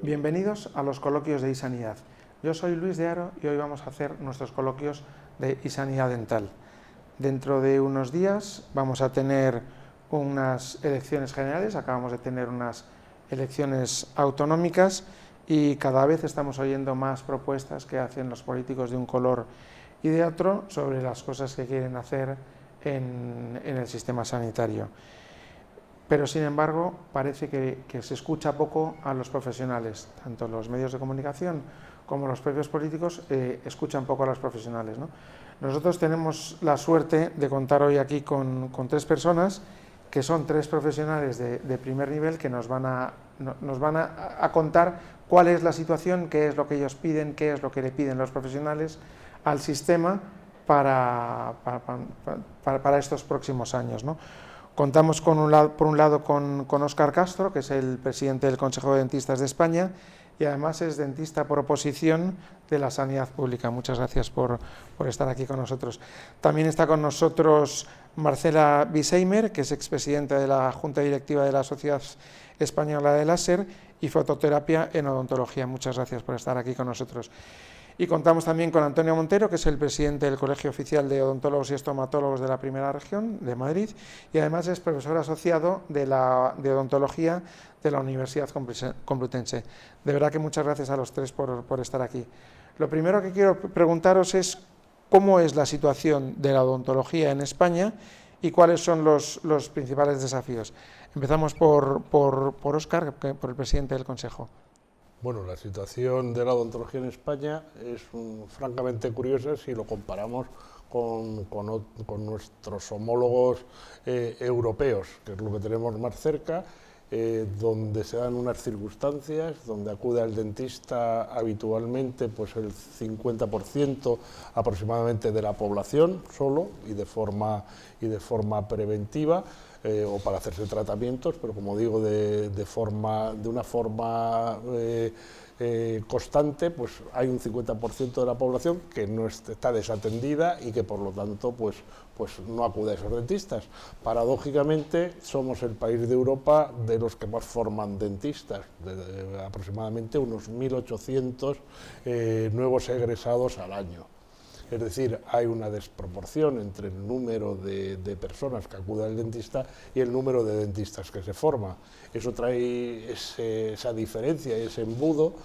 Bienvenidos a los coloquios de iSanidad. Yo soy Luis de Aro y hoy vamos a hacer nuestros coloquios de iSanidad dental. Dentro de unos días vamos a tener unas elecciones generales, acabamos de tener unas elecciones autonómicas y cada vez estamos oyendo más propuestas que hacen los políticos de un color y de otro sobre las cosas que quieren hacer en el sistema sanitario. Pero, sin embargo, parece que se escucha poco a los profesionales, tanto los medios de comunicación como los propios políticos escuchan poco a los profesionales, ¿no? Nosotros tenemos la suerte de contar hoy aquí con tres personas que son tres profesionales de primer nivel que nos van a contar cuál es la situación, qué es lo que ellos piden, qué es lo que le piden los profesionales al sistema para estos próximos años, ¿no? Contamos por un lado con Óscar Castro, que es el presidente del Consejo de Dentistas de España y además es dentista por oposición de la sanidad pública. Muchas gracias por estar aquí con nosotros. También está con nosotros Marcela Bisheimer, que es expresidenta de la Junta Directiva de la Sociedad Española de Láser y Fototerapia en Odontología. Muchas gracias por estar aquí con nosotros. Y contamos también con Antonio Montero, que es el presidente del Colegio Oficial de Odontólogos y Estomatólogos de la Primera Región de Madrid y además es profesor asociado de Odontología de la Universidad Complutense. De verdad que muchas gracias a los tres por estar aquí. Lo primero que quiero preguntaros es cómo es la situación de la odontología en España y cuáles son los principales desafíos. Empezamos por Óscar, por el presidente del Consejo. Bueno, la situación de la odontología en España es francamente curiosa si lo comparamos con nuestros homólogos europeos, que es lo que tenemos más cerca, donde se dan unas circunstancias, donde acude al dentista habitualmente pues el 50% aproximadamente de la población solo y de forma preventiva, o para hacerse tratamientos, pero como digo, de una forma constante, pues hay un 50% de la población que no está desatendida y que por lo tanto pues no acude a esos dentistas. Paradójicamente somos el país de Europa de los que más forman dentistas, aproximadamente unos 1.800 nuevos egresados al año. Es decir, hay una desproporción entre el número de personas que acuden al dentista y el número de dentistas que se forma. Eso trae esa diferencia, ese embudo,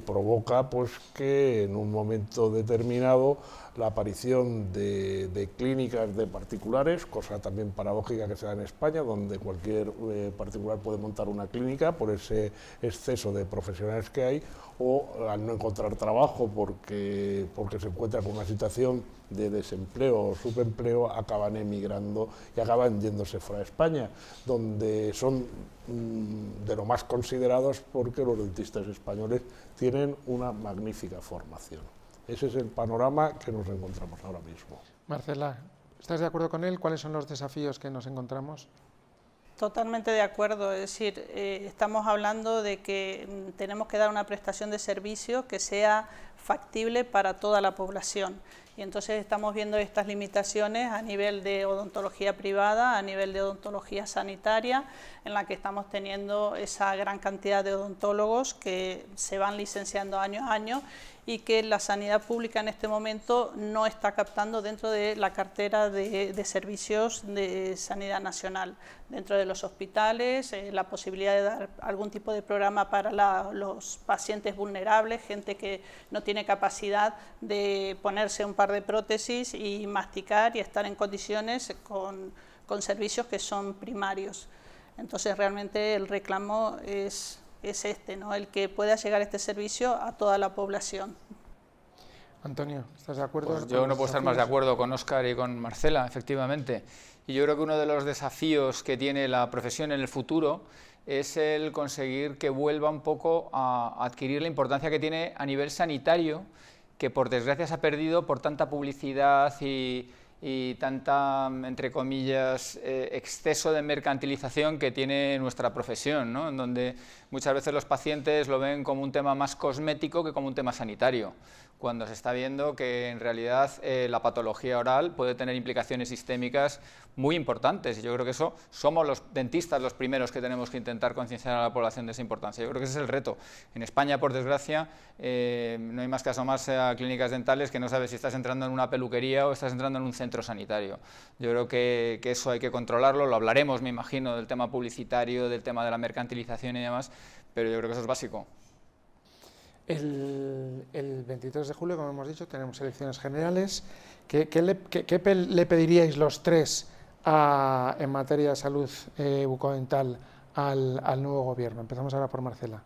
provoca pues, que en un momento determinado la aparición de clínicas de particulares, cosa también paradójica que se da en España, donde cualquier particular puede montar una clínica por ese exceso de profesionales que hay, o al no encontrar trabajo porque se encuentra con una situación de desempleo o subempleo, acaban emigrando y acaban yéndose fuera de España, donde son de lo más considerados porque los dentistas españoles tienen una magnífica formación. Ese es el panorama que nos encontramos ahora mismo. Marcela, ¿estás de acuerdo con él? ¿Cuáles son los desafíos que nos encontramos? Totalmente de acuerdo, es decir, estamos hablando de que tenemos que dar una prestación de servicio que sea factible para toda la población. Y entonces estamos viendo estas limitaciones a nivel de odontología privada, a nivel de odontología sanitaria, en la que estamos teniendo esa gran cantidad de odontólogos que se van licenciando año a año y que la sanidad pública en este momento no está captando dentro de la cartera de servicios de sanidad nacional. Dentro de los hospitales, la posibilidad de dar algún tipo de programa para los pacientes vulnerables, gente que no tiene capacidad de ponerse un par de prótesis y masticar y estar en condiciones con servicios que son primarios. Entonces realmente el reclamo es este, ¿no? El que pueda llegar este servicio a toda la población. Antonio, ¿estás de acuerdo? Pues yo no puedo estar más de acuerdo con Óscar y con Marcela, efectivamente. Y yo creo que uno de los desafíos que tiene la profesión en el futuro es el conseguir que vuelva un poco a adquirir la importancia que tiene a nivel sanitario, que por desgracia se ha perdido por tanta publicidad y y tanta, entre comillas, exceso de mercantilización que tiene nuestra profesión, ¿no? En donde muchas veces los pacientes lo ven como un tema más cosmético que como un tema sanitario, cuando se está viendo que en realidad la patología oral puede tener implicaciones sistémicas muy importantes, y yo creo que eso somos los dentistas los primeros que tenemos que intentar concienciar a la población de esa importancia. Yo creo que ese es el reto. En España, por desgracia, no hay más que asomarse a clínicas dentales que no sabes si estás entrando en una peluquería o estás entrando en un centro sanitario. Yo creo que eso hay que controlarlo, lo hablaremos, me imagino, del tema publicitario, del tema de la mercantilización y demás, pero yo creo que eso es básico. El 23 de julio, como hemos dicho, tenemos elecciones generales. ¿Qué le pediríais los tres en materia de salud bucodental al nuevo gobierno? Empezamos ahora por Marcela.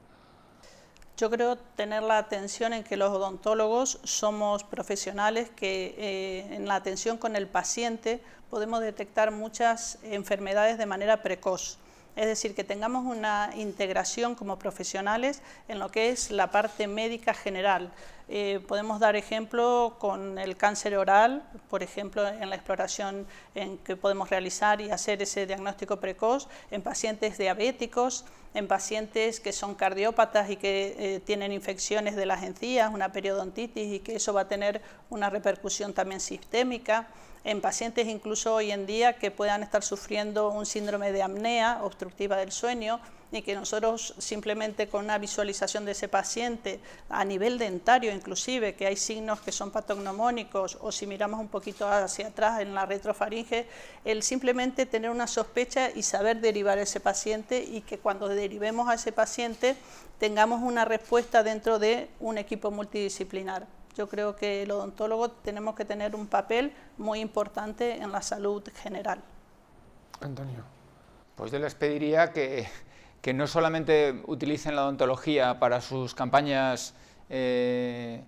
Yo creo tener la atención en que los odontólogos somos profesionales que en la atención con el paciente podemos detectar muchas enfermedades de manera precoz. Es decir, que tengamos una integración como profesionales en lo que es la parte médica general. Podemos dar ejemplo con el cáncer oral, por ejemplo, en la exploración en que podemos realizar y hacer ese diagnóstico precoz, en pacientes diabéticos, en pacientes que son cardiópatas y que tienen infecciones de las encías, una periodontitis, y que eso va a tener una repercusión también sistémica, en pacientes incluso hoy en día que puedan estar sufriendo un síndrome de apnea obstructiva del sueño, y que nosotros simplemente con una visualización de ese paciente a nivel dentario inclusive, que hay signos que son patognomónicos, o si miramos un poquito hacia atrás en la retrofaringe, el simplemente tener una sospecha y saber derivar a ese paciente, y que cuando derivemos a ese paciente tengamos una respuesta dentro de un equipo multidisciplinar. Yo creo que el odontólogo tenemos que tener un papel muy importante en la salud general. Antonio. Pues yo les pediría que no solamente utilicen la odontología para sus campañas de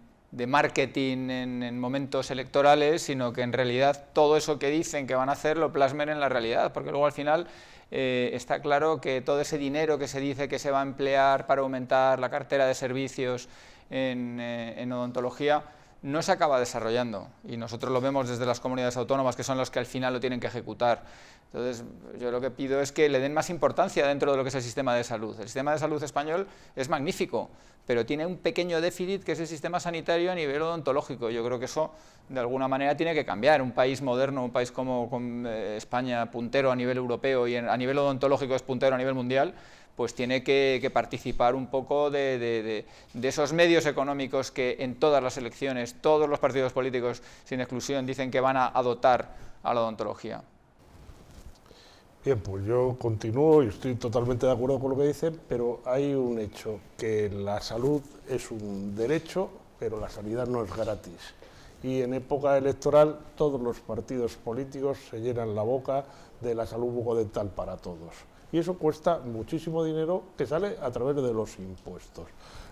marketing en momentos electorales, sino que en realidad todo eso que dicen que van a hacer lo plasmen en la realidad, porque luego al final está claro que todo ese dinero que se dice que se va a emplear para aumentar la cartera de servicios en odontología no se acaba desarrollando, y nosotros lo vemos desde las comunidades autónomas, que son los que al final lo tienen que ejecutar. Entonces, yo lo que pido es que le den más importancia dentro de lo que es el sistema de salud. El sistema de salud español es magnífico, pero tiene un pequeño déficit, que es el sistema sanitario a nivel odontológico. Yo creo que eso, de alguna manera, tiene que cambiar. Un país moderno, un país como España, puntero a nivel europeo, y a nivel odontológico es puntero a nivel mundial, pues tiene que participar un poco de esos medios económicos que en todas las elecciones, todos los partidos políticos, sin exclusión, dicen que van a dotar a la odontología. Bien, pues yo continúo y estoy totalmente de acuerdo con lo que dicen, pero hay un hecho, que la salud es un derecho, pero la sanidad no es gratis. Y en época electoral todos los partidos políticos se llenan la boca de la salud bucodental para todos. Y eso cuesta muchísimo dinero, que sale a través de los impuestos.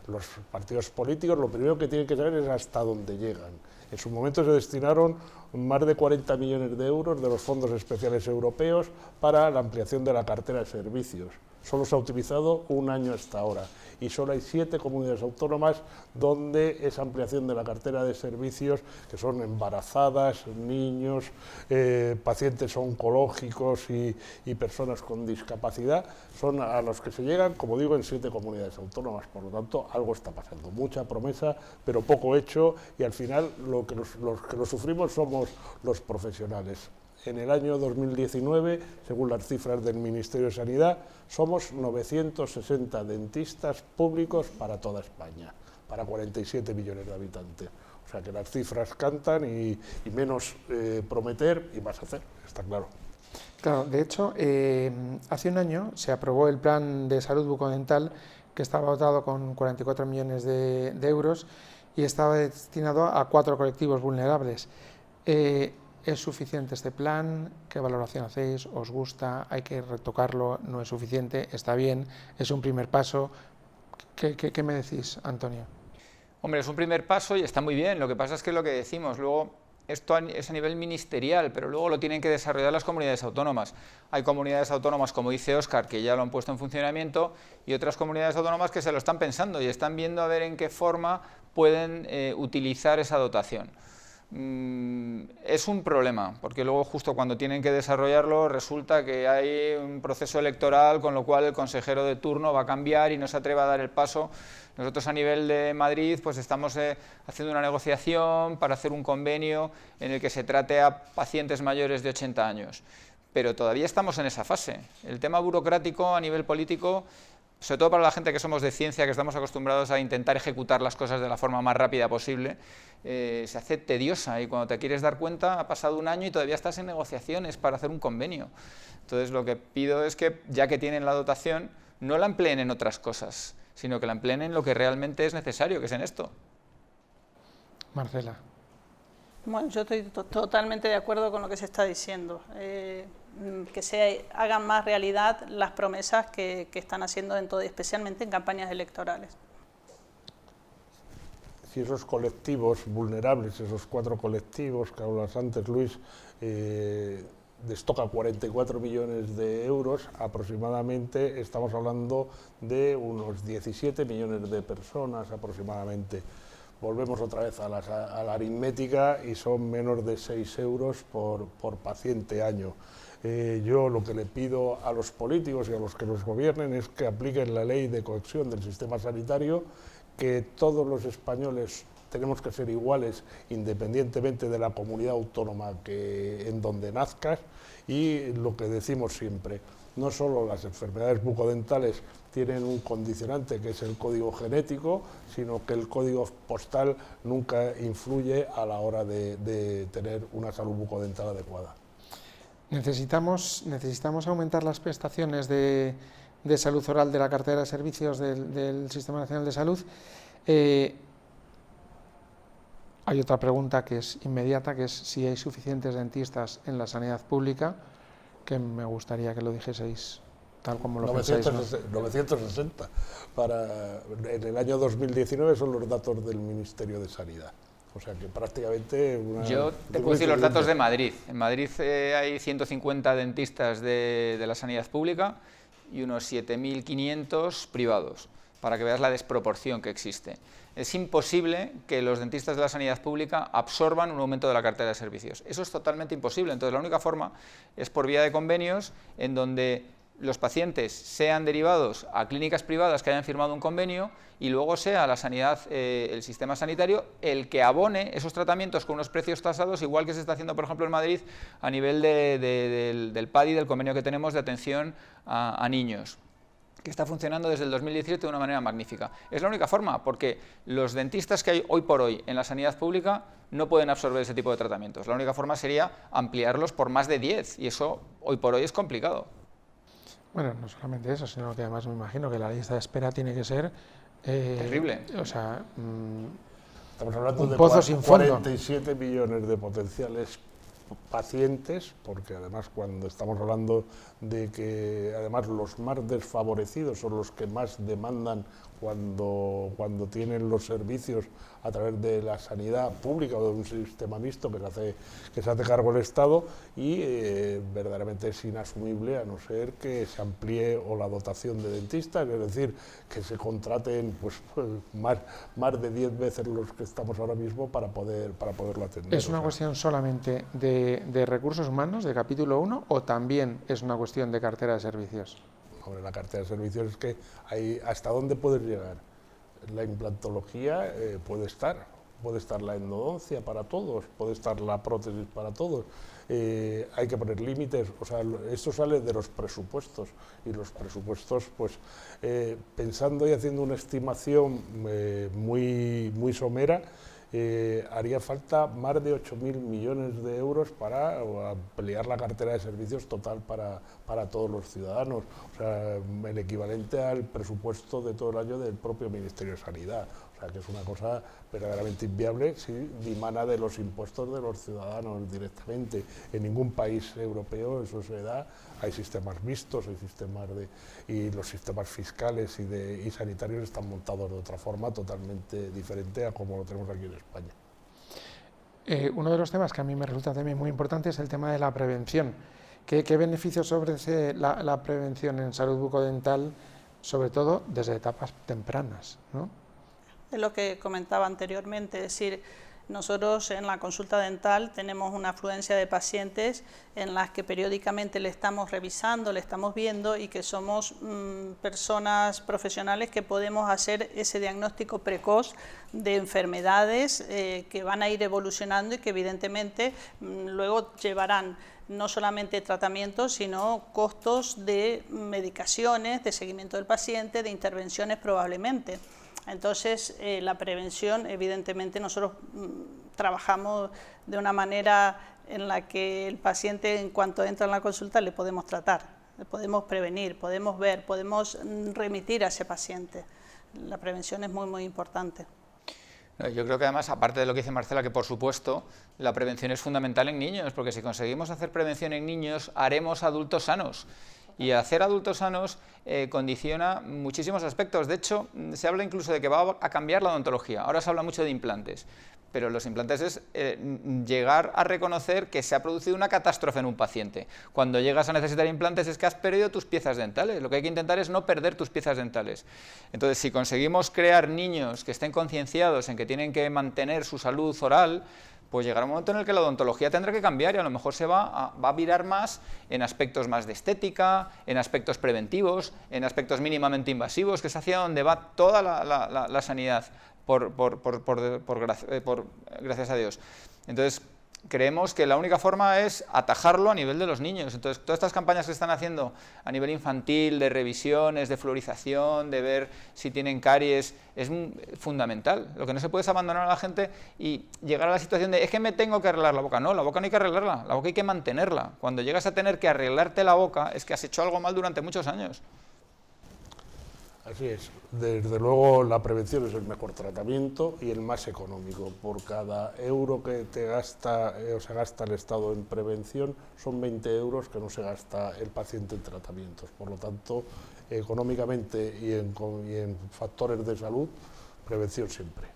Los partidos políticos lo primero que tienen que saber es hasta dónde llegan. En su momento se destinaron más de 40 millones de euros de los fondos especiales europeos para la ampliación de la cartera de servicios. Solo se ha utilizado un año hasta ahora, y solo hay 7 comunidades autónomas donde esa ampliación de la cartera de servicios, que son embarazadas, niños, pacientes oncológicos y personas con discapacidad, son a los que se llegan, como digo, en 7 comunidades autónomas. Por lo tanto, algo está pasando. Mucha promesa, pero poco hecho, y al final los que lo sufrimos somos los profesionales. En el año 2019, según las cifras del Ministerio de Sanidad, somos 960 dentistas públicos para toda España, para 47 millones de habitantes. O sea que las cifras cantan, y menos prometer y más hacer, está claro. Claro, de hecho, hace un año se aprobó el Plan de Salud Bucodental, que estaba dotado con 44 millones de euros y estaba destinado a 4 colectivos vulnerables. ¿Es suficiente este plan? ¿Qué valoración hacéis? ¿Os gusta? ¿Hay que retocarlo? ¿No es suficiente? ¿Está bien? ¿Es un primer paso? ¿Qué me decís, Antonio? Hombre, es un primer paso y está muy bien. Lo que pasa es que lo que decimos, luego esto es a nivel ministerial, pero luego lo tienen que desarrollar las comunidades autónomas. Hay comunidades autónomas, como dice Óscar, que ya lo han puesto en funcionamiento, y otras comunidades autónomas que se lo están pensando y están viendo a ver en qué forma pueden utilizar esa dotación. es un problema, porque luego justo cuando tienen que desarrollarlo resulta que hay un proceso electoral, con lo cual el consejero de turno va a cambiar y no se atreve a dar el paso. Nosotros a nivel de Madrid pues estamos haciendo una negociación para hacer un convenio en el que se trate a pacientes mayores de 80 años, pero todavía estamos en esa fase. El tema burocrático a nivel político, sobre todo para la gente que somos de ciencia, que estamos acostumbrados a intentar ejecutar las cosas de la forma más rápida posible, se hace tediosa y cuando te quieres dar cuenta ha pasado un año y todavía estás en negociaciones para hacer un convenio. Entonces lo que pido es que, ya que tienen la dotación, no la empleen en otras cosas, sino que la empleen en lo que realmente es necesario, que es en esto. Marcela. Bueno, yo estoy totalmente de acuerdo con lo que se está diciendo. Que se hagan más realidad las promesas que están haciendo, especialmente en campañas electorales. Si esos colectivos vulnerables, esos 4 colectivos que hablas antes, Luis, les toca 44 millones de euros aproximadamente, estamos hablando de unos 17 millones de personas aproximadamente. Volvemos otra vez a la aritmética y son menos de 6 euros por paciente año. Yo lo que le pido a los políticos y a los que nos gobiernen es que apliquen la ley de cohesión del sistema sanitario, que todos los españoles tenemos que ser iguales independientemente de la comunidad autónoma en donde nazcas, y lo que decimos siempre, no solo las enfermedades bucodentales tienen un condicionante que es el código genético, sino que el código postal nunca influye a la hora de tener una salud bucodental adecuada. Necesitamos aumentar las prestaciones de salud oral de la cartera de servicios del Sistema Nacional de Salud. Hay otra pregunta que es inmediata, que es si hay suficientes dentistas en la sanidad pública, que me gustaría que lo dijeseis tal como lo pensáis, ¿no? 960. En el año 2019 son los datos del Ministerio de Sanidad. O sea que prácticamente... Yo te puedo decir los datos de Madrid. En Madrid hay 150 dentistas de la sanidad pública y unos 7.500 privados, para que veas la desproporción que existe. Es imposible que los dentistas de la sanidad pública absorban un aumento de la cartera de servicios. Eso es totalmente imposible. Entonces la única forma es por vía de convenios, en donde los pacientes sean derivados a clínicas privadas que hayan firmado un convenio y luego sea la sanidad, el sistema sanitario, el que abone esos tratamientos con unos precios tasados, igual que se está haciendo, por ejemplo, en Madrid, a nivel del PADI, del convenio que tenemos de atención a niños, que está funcionando desde el 2017 de una manera magnífica. Es la única forma, porque los dentistas que hay hoy por hoy en la sanidad pública no pueden absorber ese tipo de tratamientos. La única forma sería ampliarlos por más de 10, y eso hoy por hoy es complicado. Bueno, no solamente eso, sino que además me imagino que la lista de espera tiene que ser... terrible. O sea, estamos hablando de pozo sin fondo. 47 millones de potenciales pacientes, porque además cuando estamos hablando de que además los más desfavorecidos son los que más demandan cuando tienen los servicios a través de la sanidad pública o de un sistema mixto que se hace cargo el Estado, y verdaderamente es inasumible a no ser que se amplíe o la dotación de dentistas, es decir, que se contraten pues más de 10 veces los que estamos ahora mismo para poderlo atender. ¿Es una cuestión solamente de recursos humanos, de capítulo 1, o también es una cuestión de cartera de servicios? Hombre, la cartera de servicios es que hasta dónde puedes llegar. La implantología puede estar la endodoncia para todos, puede estar la prótesis para todos. Hay que poner límites, o sea, esto sale de los presupuestos, y los presupuestos, pues, pensando y haciendo una estimación muy somera, haría falta más de 8.000 millones de euros para ampliar la cartera de servicios total para todos los ciudadanos, o sea, el equivalente al presupuesto de todo el año del propio Ministerio de Sanidad. O sea, que es una cosa verdaderamente inviable si dimana de los impuestos de los ciudadanos directamente. En ningún país europeo eso se da. Hay sistemas mixtos, y los sistemas fiscales y sanitarios están montados de otra forma totalmente diferente a como lo tenemos aquí en España. Uno de los temas que a mí me resulta también muy importante es el tema de la prevención. ¿Qué beneficios ofrece la prevención en salud bucodental, sobre todo desde etapas tempranas, ¿no? Es lo que comentaba anteriormente, es decir, Nosotros en la consulta dental tenemos una afluencia de pacientes en las que periódicamente le estamos revisando, le estamos viendo y que somos personas profesionales que podemos hacer ese diagnóstico precoz de enfermedades que van a ir evolucionando y que evidentemente luego llevarán no solamente tratamientos, sino costos de medicaciones, de seguimiento del paciente, de intervenciones probablemente. Entonces, la prevención, evidentemente, nosotros trabajamos de una manera en la que el paciente, en cuanto entra en la consulta, le podemos tratar, le podemos prevenir, podemos ver, podemos remitir a ese paciente. La prevención es muy, muy importante. Yo creo que además, aparte de lo que dice Marcela, que por supuesto la prevención es fundamental en niños, porque si conseguimos hacer prevención en niños, haremos adultos sanos. Y hacer adultos sanos condiciona muchísimos aspectos. De hecho, se habla incluso de que va a cambiar la odontología. Ahora se habla mucho de implantes, pero los implantes es llegar a reconocer que se ha producido una catástrofe en un paciente. Cuando llegas a necesitar implantes es que has perdido tus piezas dentales. Lo que hay que intentar es no perder tus piezas dentales. Entonces, si conseguimos crear niños que estén concienciados en que tienen que mantener su salud oral, pues llegará un momento en el que la odontología tendrá que cambiar y a lo mejor se va a virar más en aspectos más de estética, en aspectos preventivos, en aspectos mínimamente invasivos, que es hacia donde va toda la sanidad, gracias a Dios. Entonces, creemos que la única forma es atajarlo a nivel de los niños. Entonces, todas estas campañas que están haciendo a nivel infantil, de revisiones, de fluorización, de ver si tienen caries, es fundamental. Lo que no se puede es abandonar a la gente y llegar a la situación de, es que me tengo que arreglar la boca. No, la boca no hay que arreglarla, la boca hay que mantenerla. Cuando llegas a tener que arreglarte la boca, es que has hecho algo mal durante muchos años. Así es. Desde luego la prevención es el mejor tratamiento y el más económico. Por cada euro que te gasta o se gasta el Estado en prevención, son 20 euros que no se gasta el paciente en tratamientos. Por lo tanto, económicamente y en factores de salud, prevención siempre.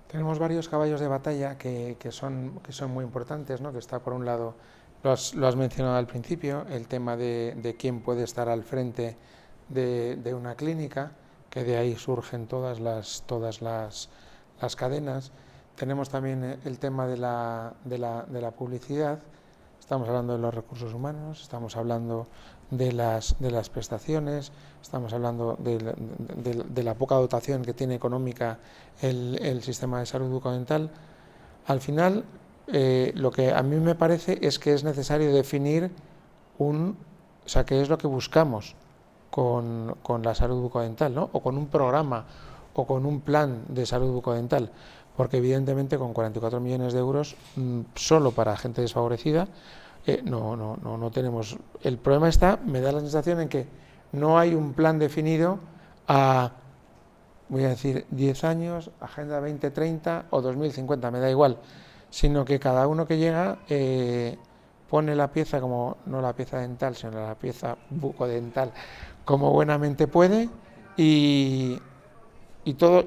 Tenemos varios caballos de batalla que son muy importantes, ¿no? Que está por un lado, lo has mencionado al principio, el tema de quién puede estar al frente de una clínica, que de ahí surgen todas las cadenas. Tenemos también el tema de la publicidad. Estamos hablando de los recursos humanos, estamos hablando de las prestaciones, estamos hablando de la poca dotación que tiene económica el sistema de salud bucodental. Al final, lo que a mí me parece es que es necesario definir qué es lo que buscamos con la salud bucodental, ¿no? O con un programa o con un plan de salud bucodental, porque evidentemente con 44 millones de euros solo para gente desfavorecida no tenemos. El problema está, me da la sensación en que no hay un plan definido a, voy a decir, 10 años, Agenda 2030 o 2050, me da igual, sino que cada uno que llega pone la pieza, como no la pieza dental, sino la pieza bucodental, como buenamente puede, y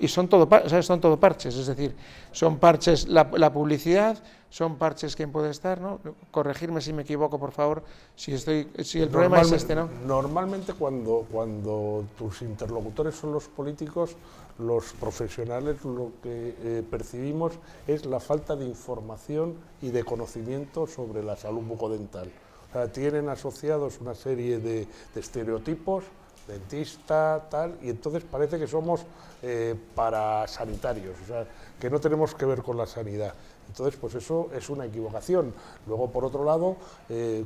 son todo parches, es decir, son parches la publicidad, son parches quién puede estar, ¿no? Corregirme si me equivoco, por favor, si el problema es este, ¿no? Normalmente cuando tus interlocutores son los políticos, los profesionales lo que percibimos es la falta de información y de conocimiento sobre la salud bucodental. O sea, tienen asociados una serie de estereotipos, dentista, tal, y entonces parece que somos parasanitarios, o sea, que no tenemos que ver con la sanidad. Entonces, pues eso es una equivocación. Luego, por otro lado,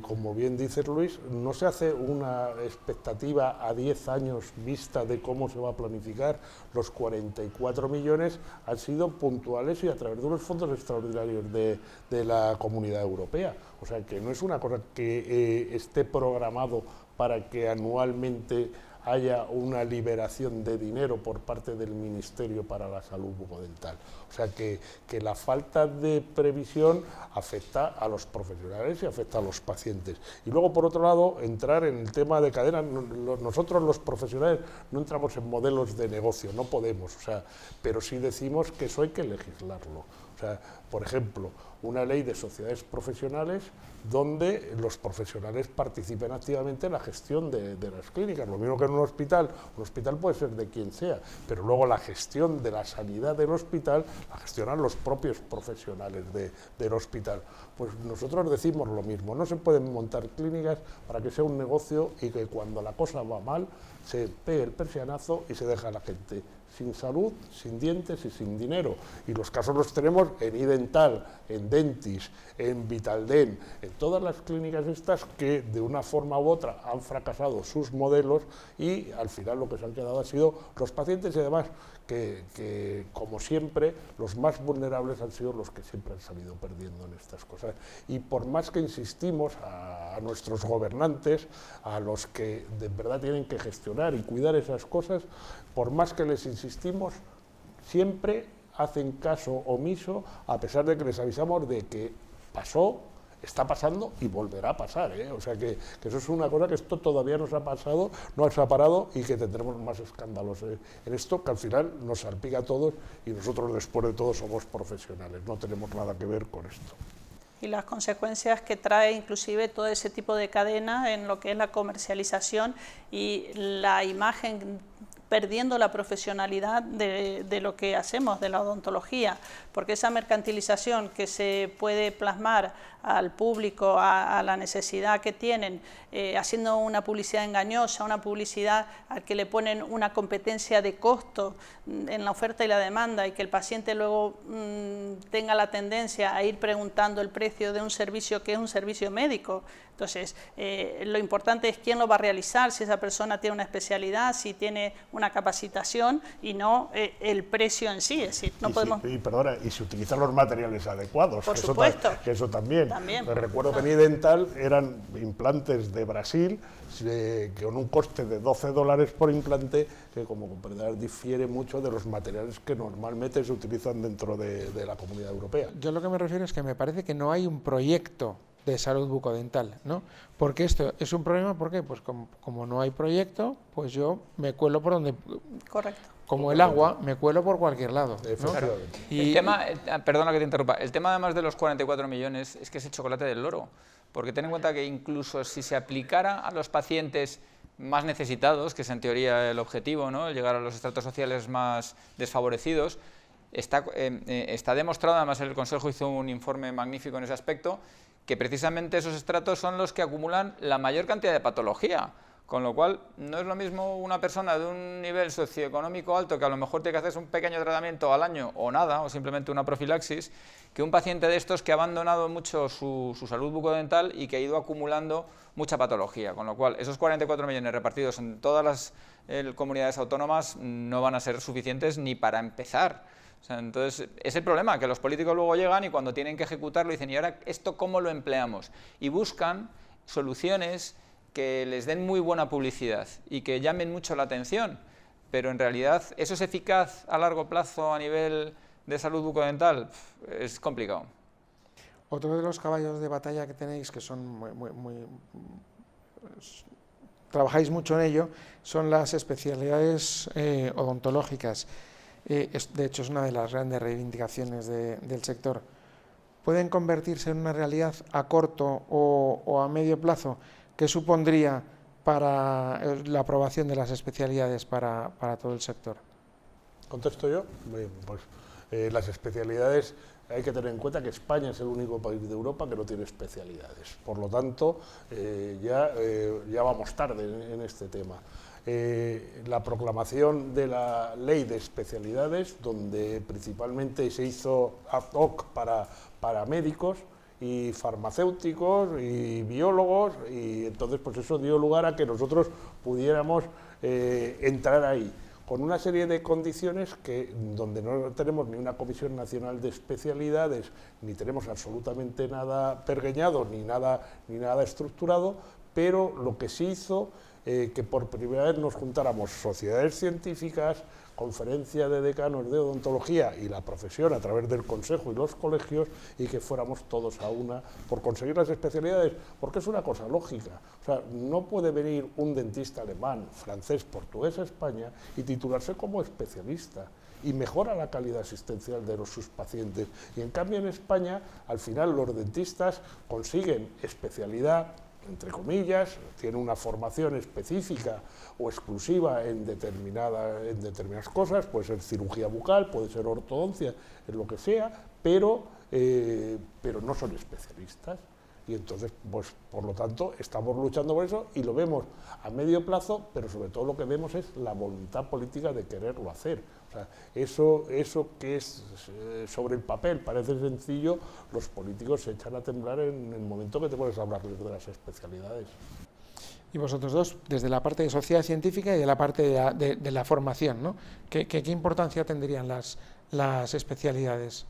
como bien dices, Luis, no se hace una expectativa a 10 años vista de cómo se va a planificar. Los 44 millones han sido puntuales y a través de unos fondos extraordinarios de la Comunidad Europea. O sea, que no es una cosa que esté programado para que anualmente haya una liberación de dinero por parte del Ministerio para la Salud Bucodental. O sea que la falta de previsión afecta a los profesionales y afecta a los pacientes. Y luego, por otro lado, entrar en el tema de cadena. Nosotros los profesionales no entramos en modelos de negocio, no podemos, o sea, pero sí decimos que eso hay que legislarlo. O sea, por ejemplo, una ley de sociedades profesionales donde los profesionales participen activamente en la gestión de las clínicas, lo mismo que en un hospital puede ser de quien sea, pero luego la gestión de la sanidad del hospital la gestionan los propios profesionales del hospital. Pues nosotros decimos lo mismo, no se pueden montar clínicas para que sea un negocio y que cuando la cosa va mal se pegue el persianazo y se deja a la gente sin salud, sin dientes y sin dinero. Y los casos los tenemos en iDental, en Dentis, en Vitaldent, en todas las clínicas estas que de una forma u otra han fracasado sus modelos y al final lo que se han quedado ha sido los pacientes y además que como siempre los más vulnerables han sido los que siempre han salido perdiendo en estas cosas. Y por más que insistimos a nuestros gobernantes, a los que de verdad tienen que gestionar y cuidar esas cosas, por más que les insistimos, siempre hacen caso omiso, a pesar de que les avisamos de que pasó, está pasando y volverá a pasar, ¿eh? O sea que eso es una cosa que esto todavía no se ha pasado, no se ha parado y que tendremos más escándalos en esto, que al final nos salpica a todos y nosotros después de todo somos profesionales, no tenemos nada que ver con esto. Y las consecuencias que trae inclusive todo ese tipo de cadena en lo que es la comercialización y la imagen, perdiendo la profesionalidad de lo que hacemos, de la odontología, porque esa mercantilización que se puede plasmar al público, a la necesidad que tienen, haciendo una publicidad engañosa, una publicidad a que le ponen una competencia de costo en la oferta y la demanda y que el paciente luego tenga la tendencia a ir preguntando el precio de un servicio que es un servicio médico. Entonces, lo importante es quién lo va a realizar, si esa persona tiene una especialidad, si tiene una capacitación y no el precio en sí. Es decir, no podemos... Perdona, y si utilizan los materiales adecuados. Por supuesto. Eso también. Recuerdo que en iDental eran implantes de Brasil con un coste de $12 por implante, que como comprenderás difiere mucho de los materiales que normalmente se utilizan dentro de la Comunidad Europea. Yo lo que me refiero es que me parece que no hay un proyecto de salud bucodental, ¿no? Porque esto es un problema, ¿por qué? Pues como no hay proyecto, pues yo me cuelo por donde... Correcto. Como el agua, me cuelo por cualquier lado, ¿no? Y el tema, perdona que te interrumpa, el tema además de los 44 millones es que es el chocolate del loro, porque ten en cuenta que incluso si se aplicara a los pacientes más necesitados, que es en teoría el objetivo, ¿no? El llegar a los estratos sociales más desfavorecidos, está demostrado, además el Consejo hizo un informe magnífico en ese aspecto, que precisamente esos estratos son los que acumulan la mayor cantidad de patología, con lo cual no es lo mismo una persona de un nivel socioeconómico alto que a lo mejor tiene que hacerse un pequeño tratamiento al año o nada, o simplemente una profilaxis, que un paciente de estos que ha abandonado mucho su salud bucodental y que ha ido acumulando mucha patología, con lo cual esos 44 millones repartidos en todas las comunidades autónomas no van a ser suficientes ni para empezar. O sea, entonces, es el problema, que los políticos luego llegan y cuando tienen que ejecutarlo dicen, ¿y ahora esto cómo lo empleamos? Y buscan soluciones que les den muy buena publicidad y que llamen mucho la atención, pero en realidad, ¿eso es eficaz a largo plazo a nivel de salud bucodental? Es complicado. Otro de los caballos de batalla que tenéis, que son trabajáis mucho en ello, son las especialidades odontológicas. De hecho, es una de las grandes reivindicaciones del sector. ¿Pueden convertirse en una realidad a corto o a medio plazo? ¿Qué supondría para la aprobación de las especialidades para todo el sector? ¿Contesto yo? Bien, pues las especialidades, hay que tener en cuenta que España es el único país de Europa que no tiene especialidades. Por lo tanto, ya vamos tarde en este tema. La proclamación de la ley de especialidades, donde principalmente se hizo ad hoc para médicos y farmacéuticos y biólogos, y entonces pues eso dio lugar a que nosotros pudiéramos entrar ahí con una serie de condiciones donde no tenemos ni una Comisión Nacional de Especialidades, ni tenemos absolutamente nada pergeñado, ni nada estructurado, pero lo que sí hizo que por primera vez nos juntáramos sociedades científicas, conferencia de decanos de odontología y la profesión a través del consejo y los colegios, y que fuéramos todos a una por conseguir las especialidades, porque es una cosa lógica. O sea, no puede venir un dentista alemán, francés, portugués a España y titularse como especialista. y mejora la calidad asistencial de sus pacientes. Y en cambio en España, al final los dentistas consiguen especialidad, entre comillas, tienen una formación específica o exclusiva en determinadas cosas, puede ser cirugía bucal, puede ser ortodoncia, es lo que sea, pero no son especialistas. Y entonces, pues, por lo tanto, estamos luchando por eso y lo vemos a medio plazo, pero sobre todo lo que vemos es la voluntad política de quererlo hacer. O sea, eso que es sobre el papel parece sencillo, los políticos se echan a temblar en el momento que te pones a hablarles de las especialidades. Y vosotros dos, desde la parte de sociedad científica y de la parte de la formación, ¿no? ¿Qué importancia tendrían las especialidades?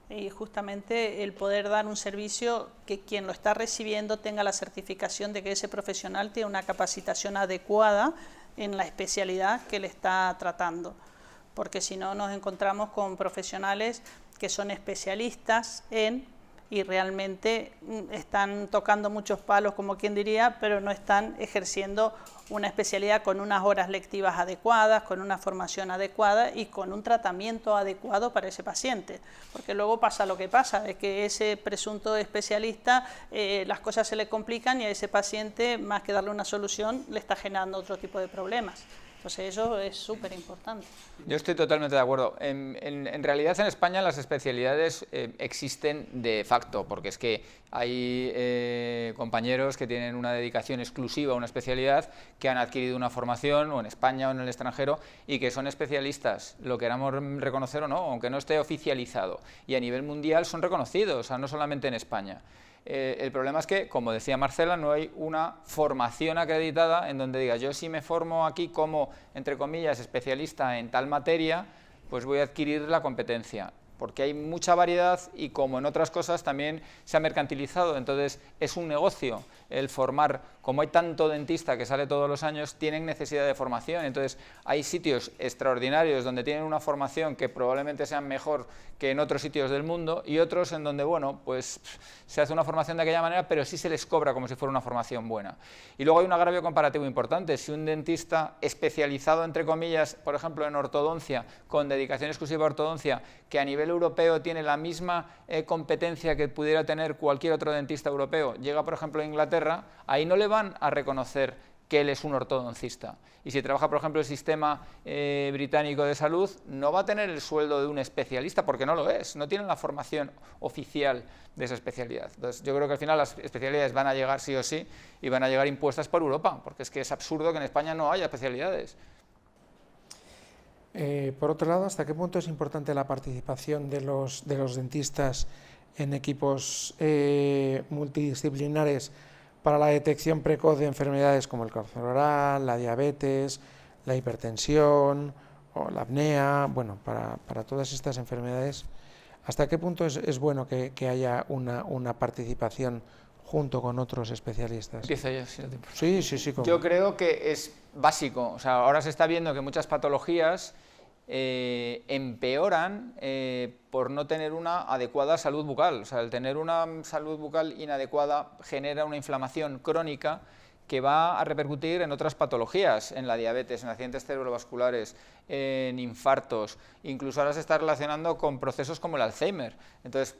Y justamente el poder dar un servicio que quien lo está recibiendo tenga la certificación de que ese profesional tiene una capacitación adecuada en la especialidad que le está tratando. Porque si no nos encontramos con profesionales que son especialistas y realmente están tocando muchos palos, como quien diría, pero no están ejerciendo una especialidad con unas horas lectivas adecuadas, con una formación adecuada y con un tratamiento adecuado para ese paciente. Porque luego pasa lo que pasa, es que ese presunto especialista, las cosas se le complican y a ese paciente, más que darle una solución, le está generando otro tipo de problemas. Entonces eso es súper importante. Yo estoy totalmente de acuerdo. En realidad en España las especialidades existen de facto, porque es que hay compañeros que tienen una dedicación exclusiva a una especialidad, que han adquirido una formación o en España o en el extranjero y que son especialistas, lo queramos reconocer o no, aunque no esté oficializado. Y a nivel mundial son reconocidos, o sea, no solamente en España. El problema es que, como decía Marcela, no hay una formación acreditada en donde diga, yo si me formo aquí como, entre comillas, especialista en tal materia, pues voy a adquirir la competencia. Porque hay mucha variedad y, como en otras cosas, también se ha mercantilizado. Entonces es un negocio el formar. Como hay tanto dentista que sale todos los años, tienen necesidad de formación. Entonces hay sitios extraordinarios donde tienen una formación que probablemente sea mejor que en otros sitios del mundo, y otros en donde, bueno, pues se hace una formación de aquella manera, pero sí se les cobra como si fuera una formación buena. Y luego hay un agravio comparativo importante. Si un dentista especializado, entre comillas, por ejemplo en ortodoncia, con dedicación exclusiva a ortodoncia, que a nivel europeo tiene la misma competencia que pudiera tener cualquier otro dentista europeo, llega por ejemplo a Inglaterra, ahí no le van a reconocer que él es un ortodoncista. Y si trabaja, por ejemplo, el sistema británico de salud, no va a tener el sueldo de un especialista, porque no lo es, no tiene la formación oficial de esa especialidad. Entonces, yo creo que al final las especialidades van a llegar sí o sí, y van a llegar impuestas por Europa, porque es que es absurdo que en España no haya especialidades. Por otro lado, ¿hasta qué punto es importante la participación de los dentistas en equipos multidisciplinares para la detección precoz de enfermedades como el cáncer oral, la diabetes, la hipertensión o la apnea? Bueno, para todas estas enfermedades, ¿hasta qué punto es bueno que haya una participación junto con otros especialistas? Empiezo yo, si no te importa. Sí. Yo creo que es básico. O sea, ahora se está viendo que muchas patologías empeoran por no tener una adecuada salud bucal. O sea, el tener una salud bucal inadecuada genera una inflamación crónica que va a repercutir en otras patologías, en la diabetes, en accidentes cerebrovasculares, en infartos, incluso ahora se está relacionando con procesos como el Alzheimer. Entonces,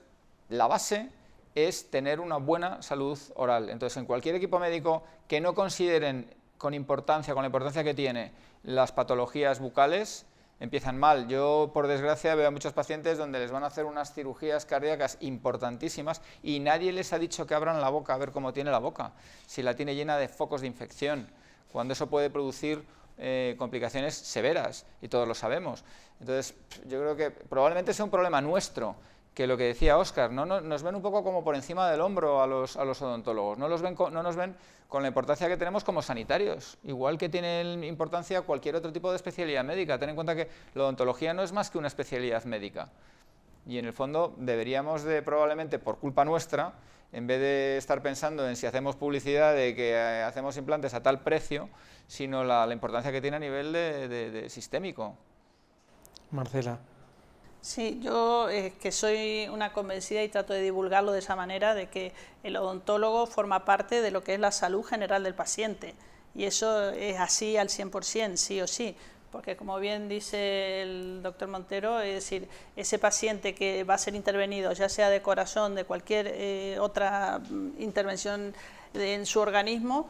la base es tener una buena salud oral. Entonces, en cualquier equipo médico que no consideren con la importancia que tiene las patologías bucales, empiezan mal. Yo, por desgracia, veo a muchos pacientes donde les van a hacer unas cirugías cardíacas importantísimas y nadie les ha dicho que abran la boca a ver cómo tiene la boca, si la tiene llena de focos de infección, cuando eso puede producir complicaciones severas, y todos lo sabemos. Entonces, yo creo que probablemente sea un problema nuestro, que lo que decía Óscar, nos ven un poco como por encima del hombro a los odontólogos, no nos ven con la importancia que tenemos como sanitarios, igual que tiene importancia cualquier otro tipo de especialidad médica. Ten en cuenta que la odontología no es más que una especialidad médica, y en el fondo deberíamos de, probablemente por culpa nuestra, en vez de estar pensando en si hacemos publicidad de que hacemos implantes a tal precio, sino la importancia que tiene a nivel de sistémico. Marcela. Sí, yo que soy una convencida y trato de divulgarlo de esa manera, de que el odontólogo forma parte de lo que es la salud general del paciente, y eso es así al 100%, sí o sí, porque como bien dice el doctor Montero, es decir, ese paciente que va a ser intervenido, ya sea de corazón, de cualquier otra intervención en su organismo,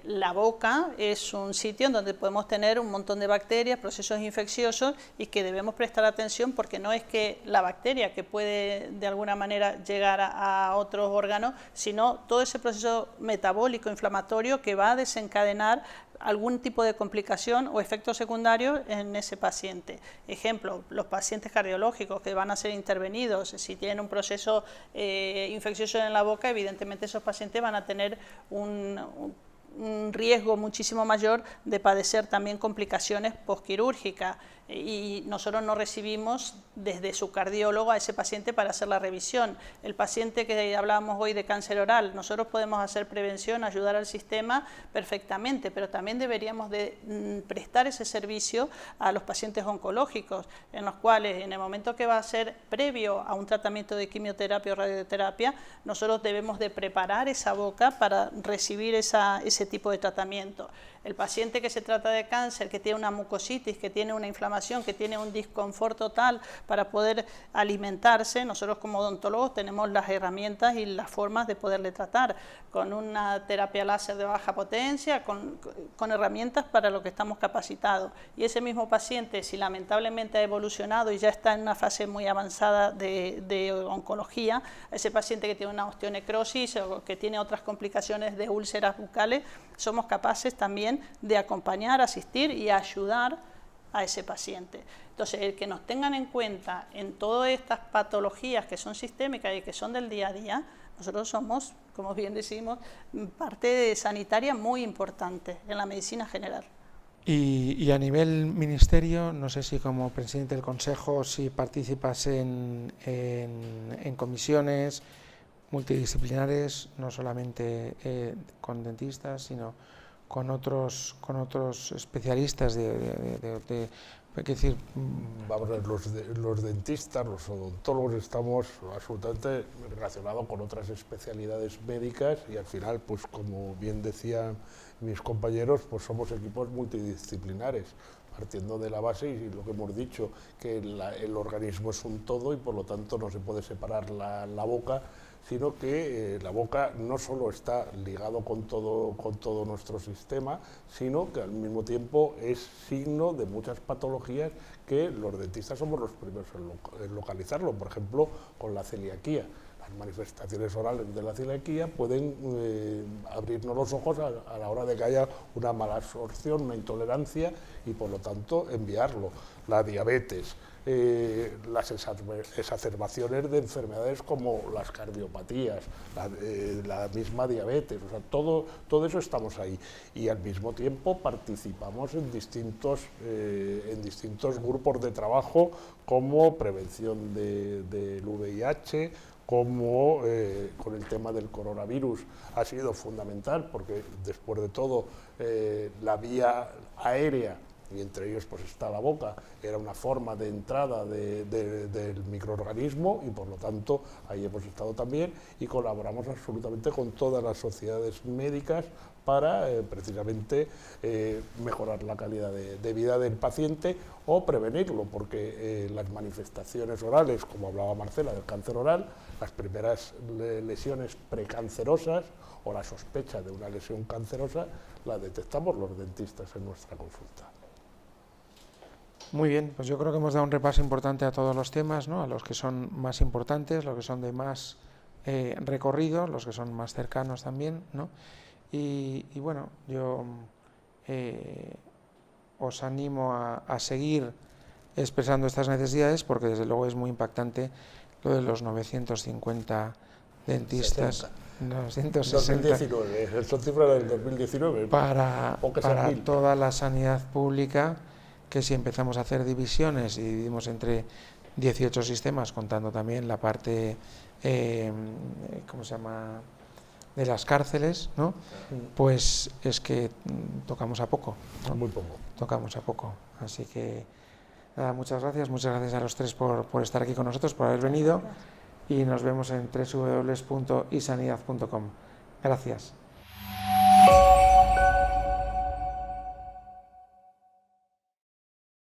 la boca es un sitio en donde podemos tener un montón de bacterias, procesos infecciosos, y que debemos prestar atención, porque no es que la bacteria que puede de alguna manera llegar a otros órganos, sino todo ese proceso metabólico inflamatorio que va a desencadenar algún tipo de complicación o efecto secundario en ese paciente. Ejemplo, los pacientes cardiológicos que van a ser intervenidos, si tienen un proceso infeccioso en la boca, evidentemente esos pacientes van a tener un riesgo muchísimo mayor de padecer también complicaciones postquirúrgicas, y nosotros no recibimos desde su cardiólogo a ese paciente para hacer la revisión. El paciente que hablábamos hoy de cáncer oral, nosotros podemos hacer prevención, ayudar al sistema perfectamente, pero también deberíamos de prestar ese servicio a los pacientes oncológicos, en los cuales en el momento que va a ser previo a un tratamiento de quimioterapia o radioterapia, nosotros debemos de preparar esa boca para recibir ese tipo de tratamiento. El paciente que se trata de cáncer, que tiene una mucositis, que tiene una inflamación, que tiene un disconfort total para poder alimentarse, nosotros como odontólogos tenemos las herramientas y las formas de poderle tratar, con una terapia láser de baja potencia, con herramientas para lo que estamos capacitados. Y ese mismo paciente, si lamentablemente ha evolucionado y ya está en una fase muy avanzada de oncología, ese paciente que tiene una osteonecrosis o que tiene otras complicaciones de úlceras bucales, somos capaces también de acompañar, asistir y ayudar a ese paciente. Entonces, el que nos tengan en cuenta en todas estas patologías que son sistémicas y que son del día a día, nosotros somos, como bien decimos, parte sanitaria muy importante en la medicina general. Y a nivel ministerio, no sé si como presidente del Consejo, si participas en comisiones multidisciplinares, no solamente con dentistas, sino con otros especialistas hay que decir, vamos a ver, los dentistas, los odontólogos, estamos absolutamente relacionados con otras especialidades médicas, y al final, pues como bien decían mis compañeros, pues somos equipos multidisciplinares, partiendo de la base y lo que hemos dicho, que el organismo es un todo, y por lo tanto no se puede separar la boca, sino que la boca no solo está ligado con todo nuestro sistema, sino que al mismo tiempo es signo de muchas patologías que los dentistas somos los primeros en localizarlo. Por ejemplo, con la celiaquía. Las manifestaciones orales de la celiaquía pueden abrirnos los ojos a la hora de que haya una mala absorción, una intolerancia, y por lo tanto enviarlo. La diabetes, las exacerbaciones de enfermedades como las cardiopatías, la misma diabetes, o sea, todo eso estamos ahí, y al mismo tiempo participamos en distintos grupos de trabajo, como prevención del VIH, como con el tema del coronavirus ha sido fundamental, porque después de todo la vía aérea, y entre ellos pues está la boca, era una forma de entrada del microorganismo, y por lo tanto ahí hemos estado también, y colaboramos absolutamente con todas las sociedades médicas para precisamente mejorar la calidad de vida del paciente o prevenirlo, porque las manifestaciones orales, como hablaba Marcela del cáncer oral, las primeras lesiones precancerosas o la sospecha de una lesión cancerosa la detectamos los dentistas en nuestra consulta. Muy bien, pues yo creo que hemos dado un repaso importante a todos los temas, ¿no? A los que son más importantes, los que son de más recorrido, los que son más cercanos también, ¿no? Y bueno, yo os animo a seguir expresando estas necesidades, porque desde luego es muy impactante lo de los 950 dentistas. 960 2019, son cifras del 2019. Para toda la sanidad pública, que si empezamos a hacer divisiones y dividimos entre 18 sistemas, contando también la parte, ¿cómo se llama?, de las cárceles, ¿no? Pues es que tocamos a poco, ¿no? Muy poco. Tocamos a poco. Así que nada, muchas gracias a los tres por estar aquí con nosotros, por haber venido, y nos vemos en www.isanidad.com. Gracias.